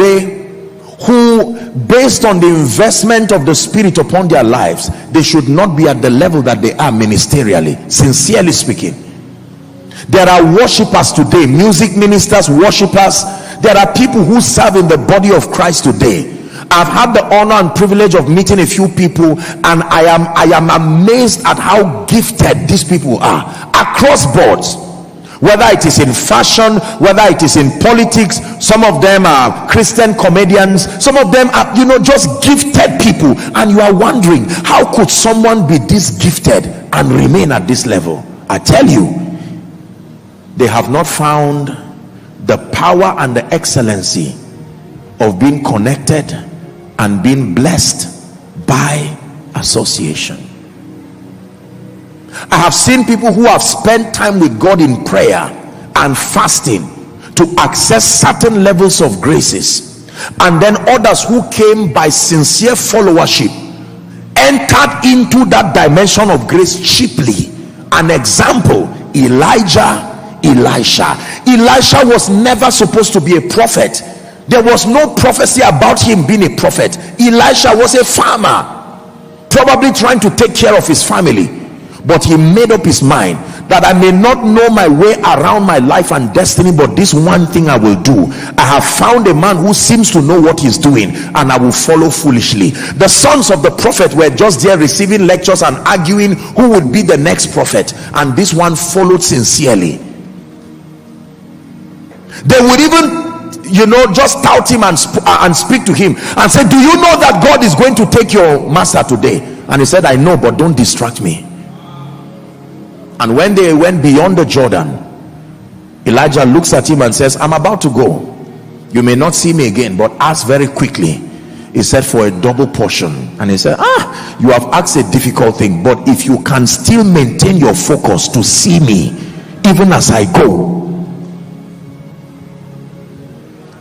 today who, based on the investment of the Spirit upon their lives, they should not be at the level that they are ministerially, sincerely speaking. There are worshipers today, music ministers, worshipers. There are people who serve in the body of Christ today. I've had the honor and privilege of meeting a few people, and I am amazed at how gifted these people are across boards. Whether it is in fashion, whether it is in politics, some of them are Christian comedians, some of them are, just gifted people, and you are wondering, how could someone be this gifted and remain at this level? I tell you, they have not found the power and the excellency of being connected and being blessed by association. I have seen people who have spent time with God in prayer and fasting to access certain levels of graces, and then others who came by sincere followership entered into that dimension of grace cheaply. An example: Elisha was never supposed to be a prophet. There was no prophecy about him being a prophet. Elisha was a farmer, probably trying to take care of his family. But he made up his mind that I may not know my way around my life and destiny, but this one thing I will do. I have found a man who seems to know what he's doing, and I will follow foolishly. The sons of the prophet were just there receiving lectures and arguing who would be the next prophet, and this one followed sincerely. They would even just tout him and speak to him and say, do you know that God is going to take your master today? And he said, I know, but don't distract me. And when they went beyond the Jordan, Elijah looks at him and says, I'm about to go. You may not see me again, but ask very quickly. He said, for a double portion. And he said, you have asked a difficult thing, but if you can still maintain your focus to see me even as I go.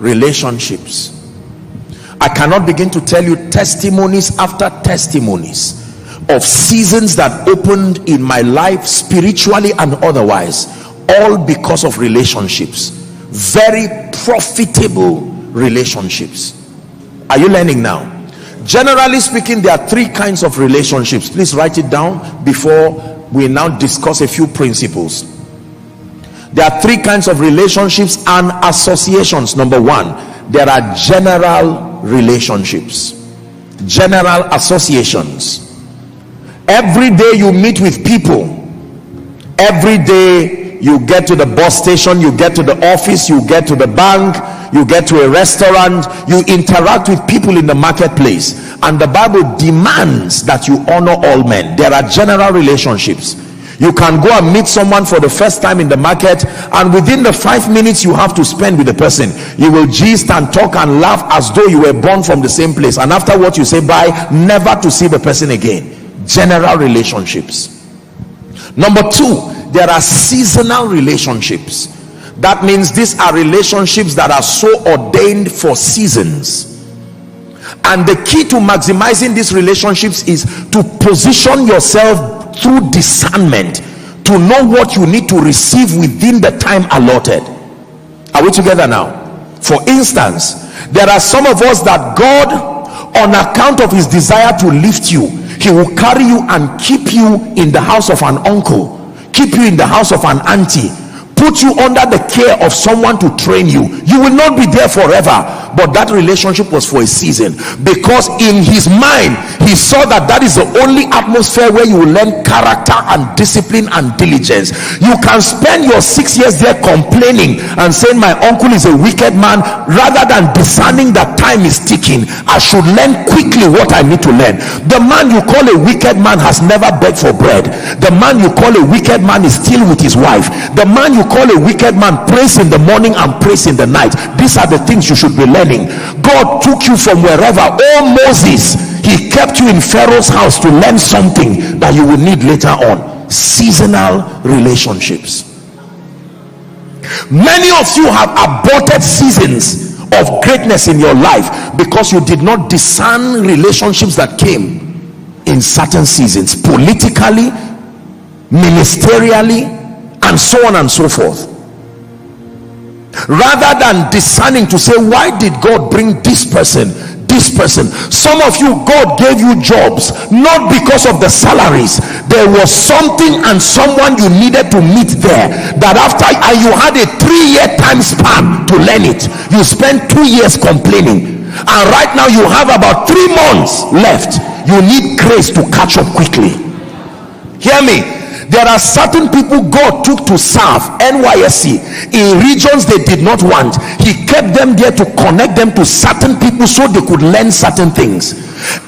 Relationships. I cannot begin to tell you testimonies after testimonies of seasons that opened in my life, spiritually and otherwise, all because of relationships. Very profitable relationships. Are you learning now? Generally speaking, there are three kinds of relationships. Please write it down before we now discuss a few principles. There are three kinds of relationships and associations. Number one, there are general relationships, general associations. Every day you meet with people, every day you get to the bus station, you get to the office, you get to the bank, you get to a restaurant, you interact with people in the marketplace, and the Bible demands that you honor all men. There are general relationships. You can go and meet someone for the first time in the market, and within the 5 minutes you have to spend with the person, you will gist and talk and laugh as though you were born from the same place, and afterwards you say bye, never to see the person again. General relationships. Number two, there are seasonal relationships. That means these are relationships that are so ordained for seasons, and the key to maximizing these relationships is to position yourself through discernment to know what you need to receive within the time allotted. Are we together now? For instance, there are some of us that God, on account of his desire to lift you, he will carry you and keep you in the house of an uncle, keep you in the house of an auntie, put you under the care of someone to train you. You will not be there forever, but that relationship was for a season, because in his mind he saw that that is the only atmosphere where you will learn character and discipline and diligence. You can spend your 6 years there complaining and saying my uncle is a wicked man, rather than discerning that time is ticking. I should learn quickly what I need to learn. The man you call a wicked man has never begged for bread. The man you call a wicked man is still with his wife. The man you call a wicked man prays in the morning and prays in the night. These are the things you should be learning. God took you from wherever. Oh Moses, he kept you in Pharaoh's house to learn something that you will need later on. Seasonal relationships. Many of you have aborted seasons of greatness in your life because you did not discern relationships that came in certain seasons, politically, ministerially, and so on and so forth. rather than discerning to say, why did God bring this person, this person? Some of you, God gave you jobs not because of the salaries. There was something and someone you needed to meet there, that after you had a 3-year time span to learn it, you spent 2 years complaining, and right now you have about 3 months left. You need grace to catch up quickly. Hear me. There are certain people God took to serve NYSC in regions they did not want. He kept them there to connect them to certain people so they could learn certain things.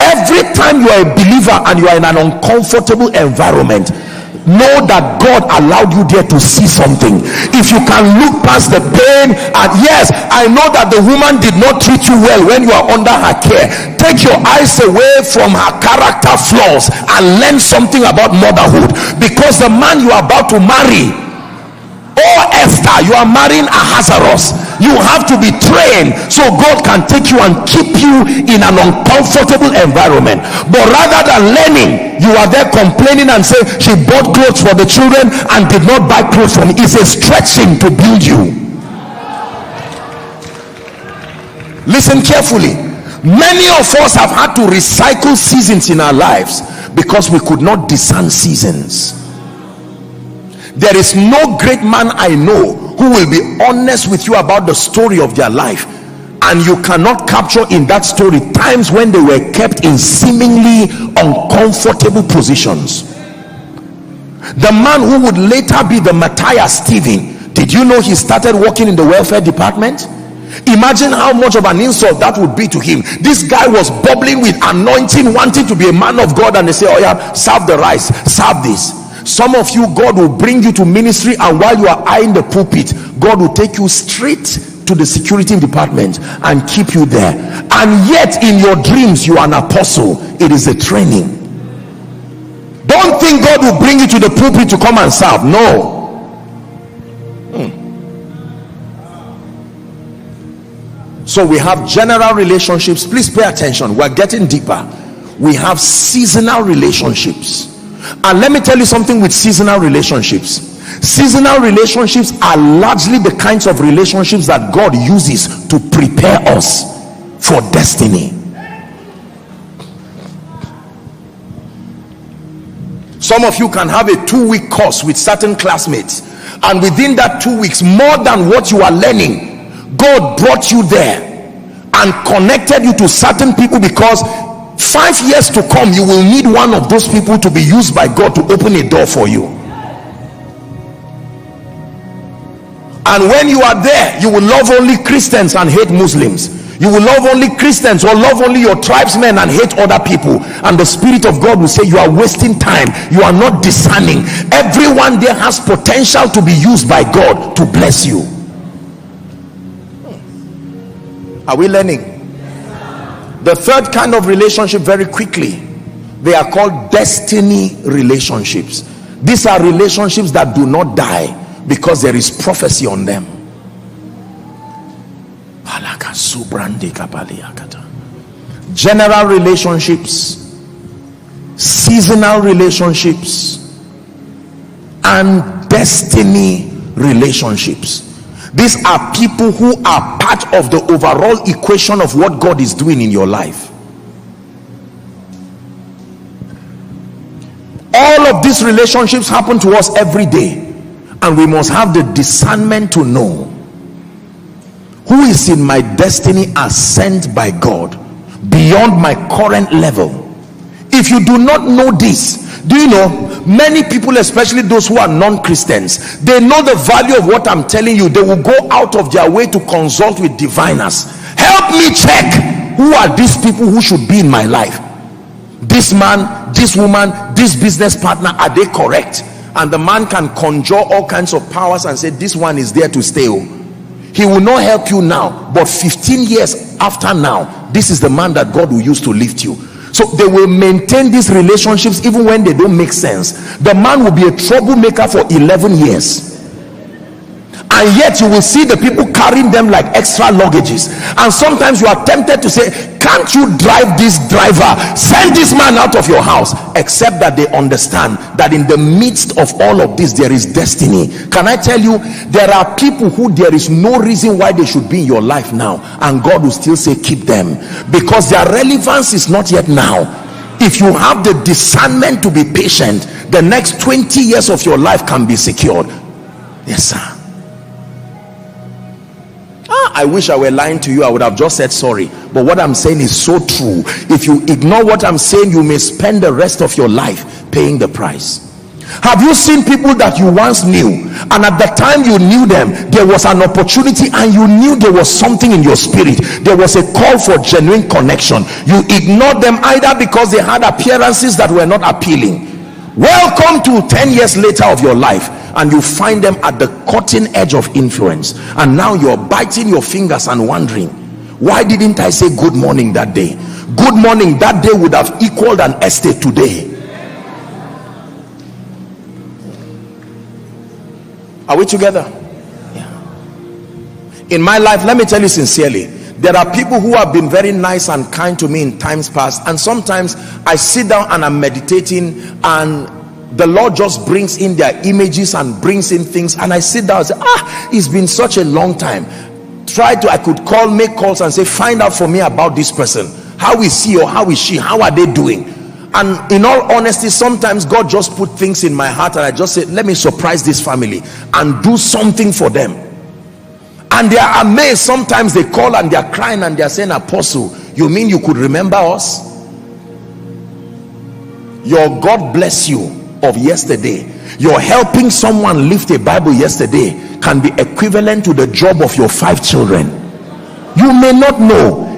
Every time you are a believer and you are in an uncomfortable environment, know that God allowed you there to see something. If you can look past the pain, and yes, I know that the woman did not treat you well when you are under her care, take your eyes away from her character flaws and learn something about motherhood, because the man you are about to marry, oh Esther, you are marrying Ahasuerus. You have to be trained so God can take you and keep you in an uncomfortable environment. But rather than learning, you are there complaining and say she bought clothes for the children and did not buy clothes for me. It's a stretching to build you. Listen carefully. Many of us have had to recycle seasons in our lives because we could not discern seasons. There is no great man I know who will be honest with you about the story of their life, and you cannot capture in that story times when they were kept in seemingly uncomfortable positions. The man who would later be the Matthias Stephen, did you know he started working in the welfare department? Imagine how much of an insult that would be to him. This guy was bubbling with anointing, wanting to be a man of God, and they say, oh yeah, serve the rice, serve this. Some of you, God will bring you to ministry, and while you are eyeing the pulpit, God will take you straight to the security department and keep you there. And yet in your dreams you are an apostle. It is a training. Don't think God will bring you to the pulpit to come and serve. No. So we have general relationships. Please pay attention. We're getting deeper. We have seasonal relationships. And let me tell you something with seasonal relationships. Seasonal relationships are largely the kinds of relationships that God uses to prepare us for destiny. Some of you can have a 2-week course with certain classmates, and within that 2 weeks, more than what you are learning, God brought you there and connected you to certain people, because 5 years to come you will need one of those people to be used by God to open a door for you. And when you are there, you will love only Christians and hate Muslims. You will love only Christians or love only your tribesmen and hate other people, and the Spirit of God will say you are wasting time, you are not discerning. Everyone there has potential to be used by God to bless you. Are we learning? The third kind of relationship, very quickly, they are called destiny relationships. These are relationships that do not die because there is prophecy on them. General relationships, seasonal relationships, and destiny relationships. These are people who are part of the overall equation of what God is doing in your life. All of these relationships happen to us every day, and we must have the discernment to know who is in my destiny as sent by God beyond my current level. If you do not know this, do you know many people, especially those who are non-Christians, they know the value of what I'm telling you. They will go out of their way to consult with diviners. Help me check, who are these people who should be in my life? This man, this woman, this business partner, are they correct? And the man can conjure all kinds of powers and say this one is there to stay. He will not help you now, but 15 years after now, this is the man that God will use to lift you. So they will maintain these relationships even when they don't make sense. The man will be a troublemaker for 11 years, and yet you will see the people carrying them like extra luggages. And sometimes you are tempted to say, can't you drive this driver? Send this man out of your house. Except that they understand that in the midst of all of this there is destiny. Can I tell you, there are people who there is no reason why they should be in your life now, and God will still say keep them, because their relevance is not yet now. If you have the discernment to be patient, the next 20 years of your life can be secured. Yes, sir. I wish I were lying to you. I would have just said sorry, but what I'm saying is so true. If you ignore what I'm saying, you may spend the rest of your life paying the price. Have you seen people that you once knew, and at the time you knew them, there was an opportunity and you knew there was something in your spirit, there was a call for genuine connection, you ignored them either because they had appearances that were not appealing. Welcome to 10 years later of your life, and you find them at the cutting edge of influence, and now you're biting your fingers and wondering, why didn't I say good morning that day? Good morning that day would have equaled an estate today. Are we together? Yeah. In my life, let me tell you sincerely, there are people who have been very nice and kind to me in times past, and sometimes I sit down and I'm meditating, and the Lord just brings in their images and brings in things, and I sit down and say, it's been such a long time. I could call, make calls and say, find out for me about this person. How is he or how is she? How are they doing? And in all honesty, sometimes God just put things in my heart, and I just say, let me surprise this family and do something for them. And they are amazed. Sometimes they call and they are crying and they are saying, Apostle, you mean you could remember us? Your God bless you of yesterday, your helping someone lift a Bible yesterday can be equivalent to the job of your 5 children. You may not know.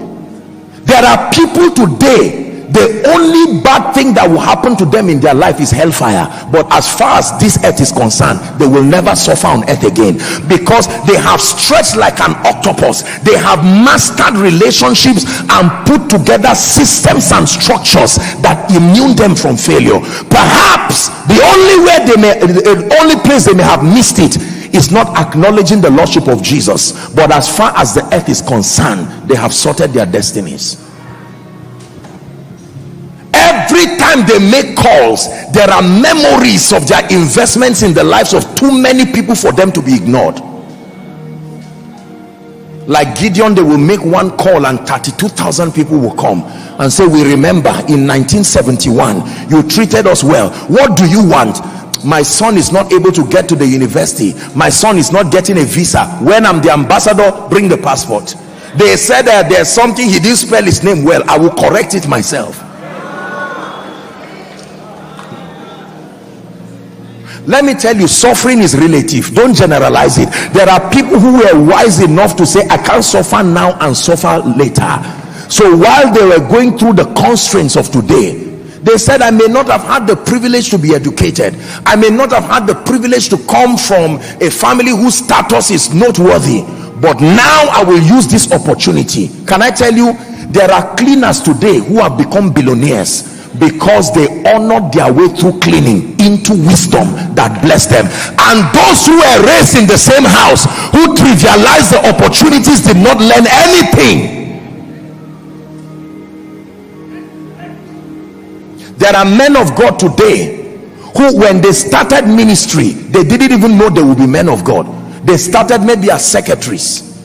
There are people today, the only bad thing that will happen to them in their life is hellfire, but as far as this earth is concerned, they will never suffer on earth again, because they have stretched like an octopus. They have mastered relationships and put together systems and structures that immune them from failure. Perhaps the only place they may have missed it is not acknowledging the lordship of Jesus, but as far as the earth is concerned, they have sorted their destinies. Every time they make calls, there are memories of their investments in the lives of too many people for them to be ignored. Like Gideon, they will make one call and 32,000 people will come and say, we remember in 1971 you treated us well. What do you want? My son is not able to get to the university. My son is not getting a visa. When I'm the ambassador, bring the passport. They said that there's something, he didn't spell his name well. I will correct it myself. Let me tell you, suffering is relative. Don't generalize it. There are people who were wise enough to say, I can't suffer now and suffer later. So while they were going through the constraints of today, they said, I may not have had the privilege to be educated. I may not have had the privilege to come from a family whose status is noteworthy, but now I will use this opportunity. Can I tell you, there are cleaners today who have become billionaires because they honored their way through cleaning into wisdom that blessed them. And those who were raised in the same house, who trivialized the opportunities, did not learn anything. There are men of God today who, when they started ministry, they didn't even know they would be men of God. They started maybe as secretaries,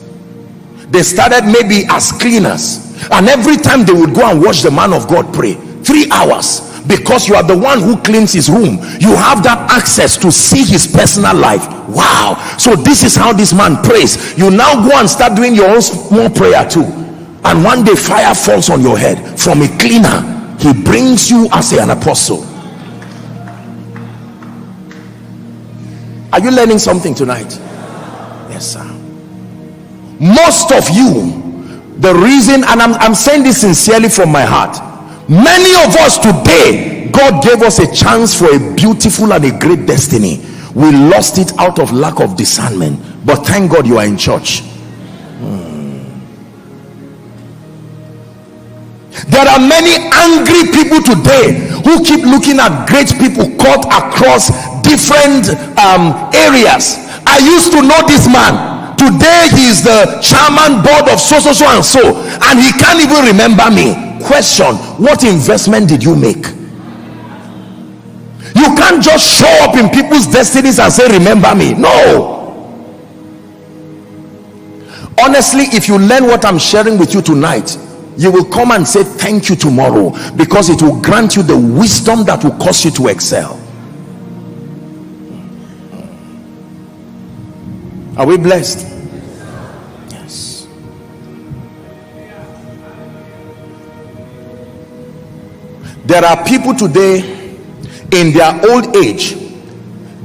they started maybe as cleaners, and every time they would go and watch the man of God pray 3 hours, because you are the one who cleans his room, you have that access to see his personal life. Wow, so this is how this man prays. You now go and start doing your own small prayer too, and one day fire falls on your head from a cleaner. He brings you as an apostle. Are you learning something tonight? Yes, sir. Most of you, the reason, and I'm saying this sincerely from my heart, many of us today, God gave us a chance for a beautiful and a great destiny. We lost it out of lack of discernment. But thank God you are in church. There are many angry people today who keep looking at great people caught across different areas. I used to know this man. Today he is the chairman board of so and so, and he can't even remember me. Question: what investment did you make? You can't just show up in people's destinies and say, remember me. No. Honestly, if you learn what I'm sharing with you tonight, you will come and say thank you tomorrow, because it will grant you the wisdom that will cause you to excel. Are we blessed? Yes. There are people today, in their old age,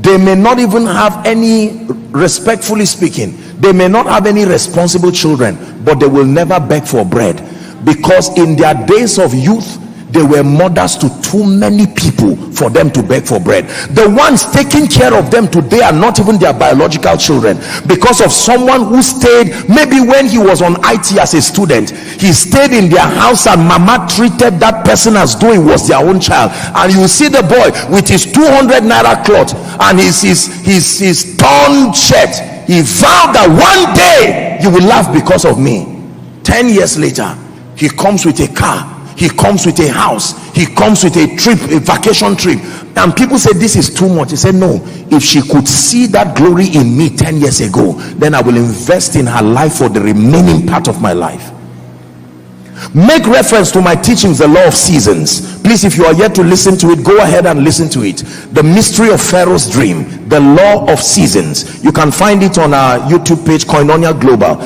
they may not even have any, respectfully speaking, they may not have any responsible children, but they will never beg for bread, because in their days of youth they were mothers to too many people for them to beg for bread. The ones taking care of them today are not even their biological children, because of someone who stayed, maybe when he was on IT as a student, he stayed in their house and mama treated that person as though it was their own child. And you see the boy with his 200 naira cloth and his torn shirt. He vowed that one day you will laugh because of me. 10 years later, he comes with a car, he comes with a house, he comes with a trip, a vacation trip, and people say this is too much. He said, no, if she could see that glory in me 10 years ago, then I will invest in her life for the remaining part of my life. Make reference to my teachings, the law of seasons. Please, if you are yet to listen to it, go ahead and listen to it. The mystery of Pharaoh's dream, the law of seasons. You can find it on our YouTube page, Koinonia Global.